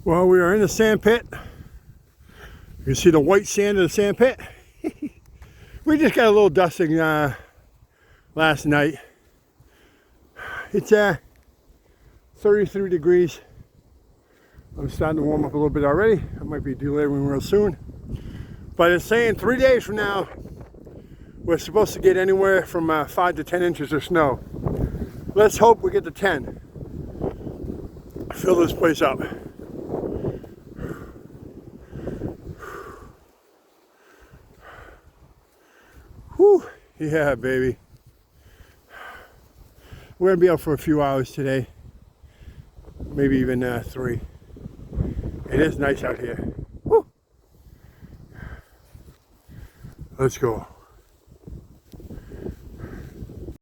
Well, we are in the sand pit. You can see the white sand of the sand pit. We just got a little dusting last night. It's 33 degrees. I'm starting to warm up a little bit already. I might be delivering real soon. But it's saying 3 days from now, we're supposed to get anywhere from 5 to 10 inches of snow. Let's hope we get to 10. Fill this place up. Whew, yeah, baby. We're gonna be out for a few hours today, maybe even 3. It is nice out here. Whew. Let's go.